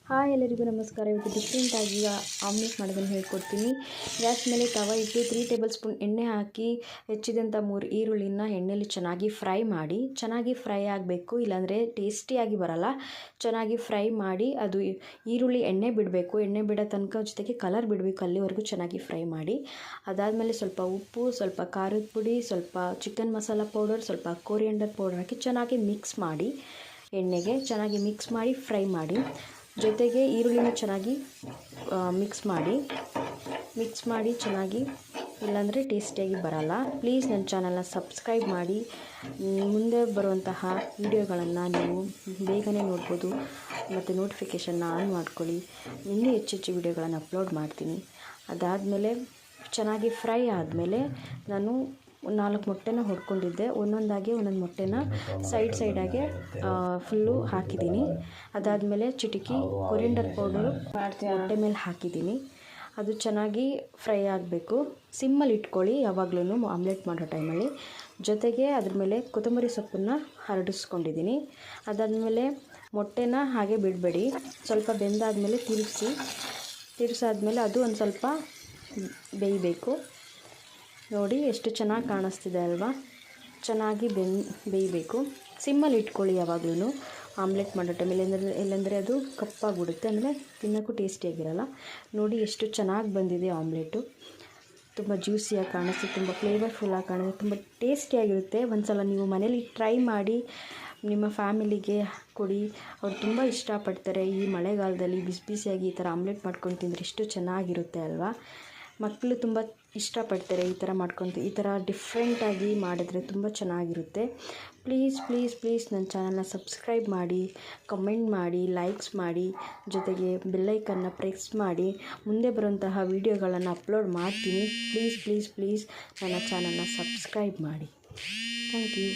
Hi ಎಲ್ಲರಿಗೂ ನಮಸ್ಕಾರ. ಇವತ್ತು ಡಿಫ್ರೆಂಟಾಗಿ ಆಮ್ಲೆಟ್ ಮಾಡೋದನ್ನು ಹೇಳ್ಕೊಡ್ತೀನಿ. ಗ್ಯಾಸ್ ಮೇಲೆ ತವ ಇಟ್ಟು 3 ಟೇಬಲ್ ಸ್ಪೂನ್ ಎಣ್ಣೆ ಹಾಕಿ ಹೆಚ್ಚಿದಂಥ 3 ಈರುಳ್ಳಿನ ಎಣ್ಣೆಯಲ್ಲಿ ಚೆನ್ನಾಗಿ ಫ್ರೈ ಮಾಡಿ. ಚೆನ್ನಾಗಿ ಫ್ರೈ ಆಗಬೇಕು, ಇಲ್ಲಾಂದರೆ ಟೇಸ್ಟಿಯಾಗಿ ಬರಲ್ಲ. ಚೆನ್ನಾಗಿ ಫ್ರೈ ಮಾಡಿ ಅದು ಈರುಳ್ಳಿ ಎಣ್ಣೆ ಬಿಡಬೇಕು. ಎಣ್ಣೆ ಬಿಡೋ ತನಕ ಜೊತೆಗೆ ಕಲರ್ ಬಿಡಬೇಕು, ಅಲ್ಲಿವರೆಗೂ ಚೆನ್ನಾಗಿ ಫ್ರೈ ಮಾಡಿ. ಅದಾದಮೇಲೆ ಸ್ವಲ್ಪ ಉಪ್ಪು, ಸ್ವಲ್ಪ ಖಾರದ ಪುಡಿ, ಸ್ವಲ್ಪ ಚಿಕನ್ ಮಸಾಲ ಪೌಡರ್, ಸ್ವಲ್ಪ ಕೊರಿಯಂಡರ್ ಪೌಡರ್ ಹಾಕಿ ಚೆನ್ನಾಗಿ ಮಿಕ್ಸ್ ಮಾಡಿ. ಎಣ್ಣೆಗೆ ಚೆನ್ನಾಗಿ ಮಿಕ್ಸ್ ಮಾಡಿ ಫ್ರೈ ಮಾಡಿ. ಜೊತೆಗೆ ಈರುಳ್ಳಿನ ಚೆನ್ನಾಗಿ ಮಿಕ್ಸ್ ಮಾಡಿ ಚೆನ್ನಾಗಿ, ಇಲ್ಲಾಂದರೆ ಟೇಸ್ಟಿಯಾಗಿ ಬರಲ್ಲ. ಪ್ಲೀಸ್ ನನ್ನ ಚಾನಲ್ನ ಸಬ್ಸ್ಕ್ರೈಬ್ ಮಾಡಿ. ಮುಂದೆ ಬರುವಂತಹ ವಿಡಿಯೋಗಳನ್ನು ನೀವು ಬೇಗನೆ ನೋಡ್ಬೋದು ಮತ್ತು ನೋಟಿಫಿಕೇಷನ್ನ ಆನ್ ಮಾಡ್ಕೊಳ್ಳಿ. ಇನ್ನೂ ಹೆಚ್ಚೆಚ್ಚು ವಿಡಿಯೋಗಳನ್ನು ಅಪ್ಲೋಡ್ ಮಾಡ್ತೀನಿ. ಅದಾದಮೇಲೆ ಚೆನ್ನಾಗಿ ಫ್ರೈ ಆದಮೇಲೆ ನಾನು 4 ಮೊಟ್ಟೆನ ಹೊಡ್ಕೊಂಡಿದ್ದೆ. ಒಂದೊಂದು ಮೊಟ್ಟೆನ ಸೈಡಾಗೆ ಫುಲ್ಲು ಹಾಕಿದ್ದೀನಿ. ಅದಾದಮೇಲೆ ಚಿಟಿಕೆ ಕೊರಿಯಂಡರ್ ಪೌಡರು ಮೊಟ್ಟೆ ಮೇಲೆ ಹಾಕಿದ್ದೀನಿ. ಅದು ಚೆನ್ನಾಗಿ ಫ್ರೈ ಆಗಬೇಕು. ಸಿಮ್ಮಲ್ಲಿ ಇಟ್ಕೊಳ್ಳಿ ಯಾವಾಗಲೂ ಆಮ್ಲೆಟ್ ಮಾಡೋ ಟೈಮಲ್ಲಿ. ಜೊತೆಗೆ ಅದ್ರ ಮೇಲೆ ಕೊತ್ತಂಬರಿ ಸೊಪ್ಪನ್ನು ಹರಡಿಸ್ಕೊಂಡಿದ್ದೀನಿ. ಅದಾದಮೇಲೆ ಮೊಟ್ಟೆನ ಹಾಗೆ ಬಿಡಬೇಡಿ, ಸ್ವಲ್ಪ ಬೆಂದಾದಮೇಲೆ ತಿರ್ಸಾದ್ಮೇಲೆ ಅದು ಒಂದು ಸ್ವಲ್ಪ ಬೇಯಬೇಕು. ನೋಡಿ ಎಷ್ಟು ಚೆನ್ನಾಗಿ ಕಾಣಿಸ್ತಿದೆ ಅಲ್ವಾ? ಚೆನ್ನಾಗಿ ಬೇಯಬೇಕು. ಸಿಮ್ಮಲ್ಲಿ ಇಟ್ಕೊಳ್ಳಿ ಯಾವಾಗಲೂ ಆಮ್ಲೆಟ್ ಮಾಡೋ ಟೈಮಲ್ಲಿ, ಇಲ್ಲಾಂದರೆ ಅದು ಕಪ್ಪಾಗ್ಬಿಡುತ್ತೆ, ಅಂದರೆ ತಿನ್ನೋಕ್ಕೂ ಟೇಸ್ಟಿಯಾಗಿರಲ್ಲ. ನೋಡಿ ಎಷ್ಟು ಚೆನ್ನಾಗಿ ಬಂದಿದೆ ಆಮ್ಲೆಟು. ತುಂಬ ಜ್ಯೂಸಿಯಾಗಿ ಕಾಣಿಸ್ತು, ತುಂಬ ಫ್ಲೇವರ್ಫುಲ್ಲಾಗಿ ಕಾಣಿಸುತ್ತೆ, ತುಂಬ ಟೇಸ್ಟಿಯಾಗಿರುತ್ತೆ. ಒಂದು ಸಲ ನೀವು ಮನೇಲಿ ಟ್ರೈ ಮಾಡಿ ನಿಮ್ಮ ಫ್ಯಾಮಿಲಿಗೆ ಕೊಡಿ. ಅವ್ರು ತುಂಬ ಇಷ್ಟಪಡ್ತಾರೆ. ಈ ಮಳೆಗಾಲದಲ್ಲಿ ಬಿಸಿ ಬಿಸಿಯಾಗಿ ಈ ಥರ ಆಮ್ಲೆಟ್ ಮಾಡ್ಕೊಂಡು ತಿಂದರೆ ಎಷ್ಟು ಚೆನ್ನಾಗಿರುತ್ತೆ ಅಲ್ವಾ? ಮಕ್ಕಳು ತುಂಬ ಇಷ್ಟಪಡ್ತಾರೆ ಈ ಥರ ಡಿಫ್ರೆಂಟಾಗಿ ಮಾಡಿದ್ರೆ ತುಂಬ ಚೆನ್ನಾಗಿರುತ್ತೆ. ಪ್ಲೀಸ್ ನನ್ನ ಚಾನಲ್ನ ಸಬ್ಸ್ಕ್ರೈಬ್ ಮಾಡಿ, ಕಮೆಂಟ್ ಮಾಡಿ, ಲೈಕ್ಸ್ ಮಾಡಿ, ಜೊತೆಗೆ ಬೆಲ್ಲೈಕನ್ನ ಪ್ರೆಸ್ ಮಾಡಿ. ಮುಂದೆ ಬರುವಂತಹ ವೀಡಿಯೋಗಳನ್ನು ಅಪ್ಲೋಡ್ ಮಾಡ್ತೀನಿ. ಪ್ಲೀಸ್ ನನ್ನ ಚಾನಲ್ನ ಸಬ್ಸ್ಕ್ರೈಬ್ ಮಾಡಿ. Thank you.